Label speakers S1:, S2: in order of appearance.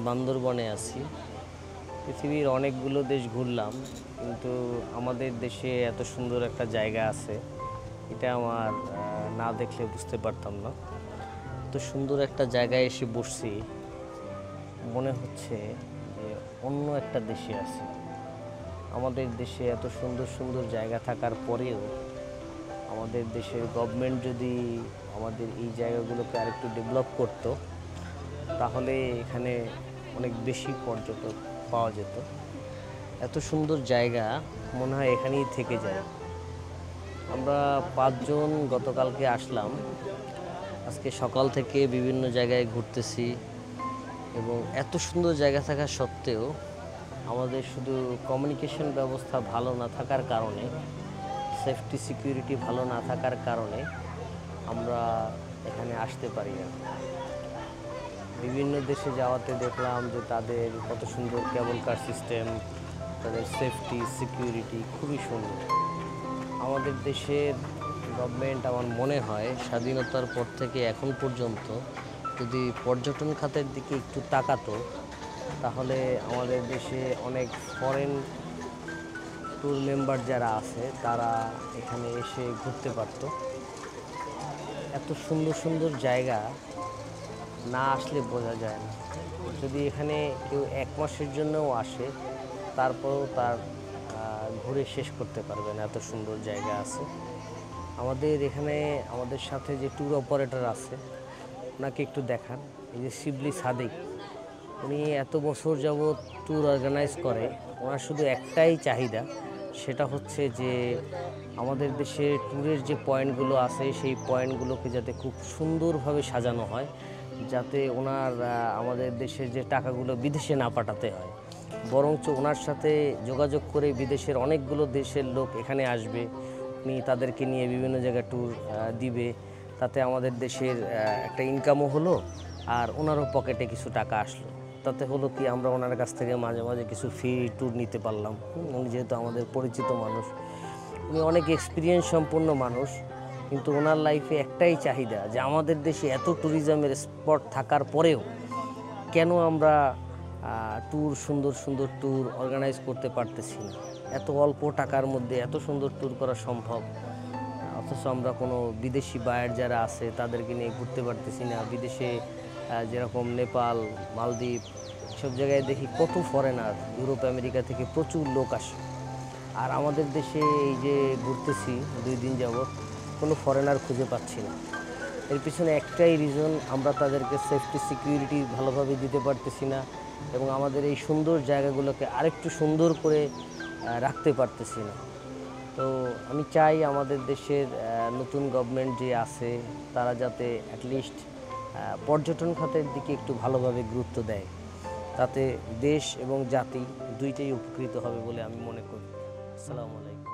S1: বান্দরবনে আছি। পৃথিবীর অনেকগুলো দেশ ঘুরলাম, কিন্তু আমাদের দেশে এত সুন্দর একটা জায়গা আছে, এটা আমার না দেখলে বুঝতে পারতাম না। এত সুন্দর একটা জায়গায় এসে বসছি, মনে হচ্ছে যে অন্য একটা দেশে আছি। আমাদের দেশে এত সুন্দর সুন্দর জায়গা থাকার পরেও আমাদের দেশের গভর্নমেন্ট যদি আমাদের এই জায়গাগুলোকে আরেকটু ডেভেলপ করতো, তাহলে এখানে অনেক বেশি পর্যটক পাওয়া যেত। এত সুন্দর জায়গা মনে হয় এখানেই থেকে যায়। আমরা 5 জন গতকালকে আসলাম, আজকে সকাল থেকে বিভিন্ন জায়গায় ঘুরতেছি, এবং এত সুন্দর জায়গা থাকা সত্ত্বেও আমাদের শুধু কমিউনিকেশন ব্যবস্থা ভালো না থাকার কারণে, সেফটি সিকিউরিটি ভালো না থাকার কারণে আমরা এখানে আসতে পারি না। বিভিন্ন দেশে যাওয়াতে দেখলাম যে তাদের কত সুন্দর কেবল কার সিস্টেম, তাদের সেফটি সিকিউরিটি খুবই সুন্দর। আমাদের দেশের গভর্নমেন্ট আমার মনে হয় স্বাধীনতার পর থেকে এখন পর্যন্ত যদি পর্যটন খাতের দিকে একটু তাকাতো, তাহলে আমাদের দেশে অনেক ফরেন ট্যুর মেম্বার যারা আছে তারা এখানে এসে ঘুরতে পারত। এত সুন্দর সুন্দর জায়গা না আসলে বোঝা যায় না। যদি এখানে কেউ 1 মাসের জন্যও আসে, তারপরেও তার ঘুরে শেষ করতে পারবে না, এত সুন্দর জায়গা আছে। আমাদের এখানে আমাদের সাথে যে ট্যুর অপারেটর আছে, ওনাকে একটু দেখান। এই যে শিবলি সাদিক, উনি এত বছর যাবৎ ট্যুর অর্গানাইজ করে। ওনার শুধু একটাই চাহিদা, সেটা হচ্ছে যে আমাদের দেশে ট্যুরের যে পয়েন্টগুলো আছে সেই পয়েন্টগুলোকে যাতে খুব সুন্দরভাবে সাজানো হয়, যাতে ওনার আমাদের দেশের যে টাকাগুলো বিদেশে না পাঠাতে হয়, বরঞ্চ ওনার সাথে যোগাযোগ করে বিদেশের অনেকগুলো দেশের লোক এখানে আসবে, উনি তাদেরকে নিয়ে বিভিন্ন জায়গায় ট্যুর দিবে। তাতে আমাদের দেশের একটা ইনকামও হলো, আর ওনারও পকেটে কিছু টাকা আসলো। তাতে হলো কি, আমরা ওনার কাছ থেকে মাঝে মাঝে কিছু ফ্রি ট্যুর নিতে পারলাম। উনি যেহেতু আমাদের পরিচিত মানুষ, উনি অনেক এক্সপিরিয়েন্স সম্পন্ন মানুষ, কিন্তু ওনার লাইফে একটাই চাহিদা যে আমাদের দেশে এত ট্যুরিজমের স্পট থাকার পরেও কেন আমরা ট্যুর, সুন্দর সুন্দর ট্যুর অর্গানাইজ করতে পারতেছি না। এত অল্প টাকার মধ্যে এত সুন্দর ট্যুর করা সম্ভব, অথচ আমরা কোনো বিদেশি বায়ার যারা আছে তাদেরকে নিয়ে ঘুরতে পারতেছি না। বিদেশে যেরকম নেপাল, মালদ্বীপ, সব জায়গায় দেখি কত ফরেনার, ইউরোপ আমেরিকা থেকে প্রচুর লোক আসে, আর আমাদের দেশে এই যে ঘুরতেছি 2 দিন যাবৎ, কোনো ফরেনার খুঁজে পাচ্ছি না। এর পিছনে একটাই রিজন, আমরা তাদেরকে সেফটি সিকিউরিটি ভালোভাবে দিতে পারতেছি না, এবং আমাদের এই সুন্দর জায়গাগুলোকে আরেকটু সুন্দর করে রাখতে পারতেছি না। তো আমি চাই আমাদের দেশের নতুন গভর্নমেন্ট যে আছে, তারা যাতে অ্যাটলিস্ট পর্যটন খাতের দিকে একটু ভালোভাবে গুরুত্ব দেয়, তাতে দেশ এবং জাতি দুইটাই উপকৃত হবে বলে আমি মনে করি। আসসালামু আলাইকুম।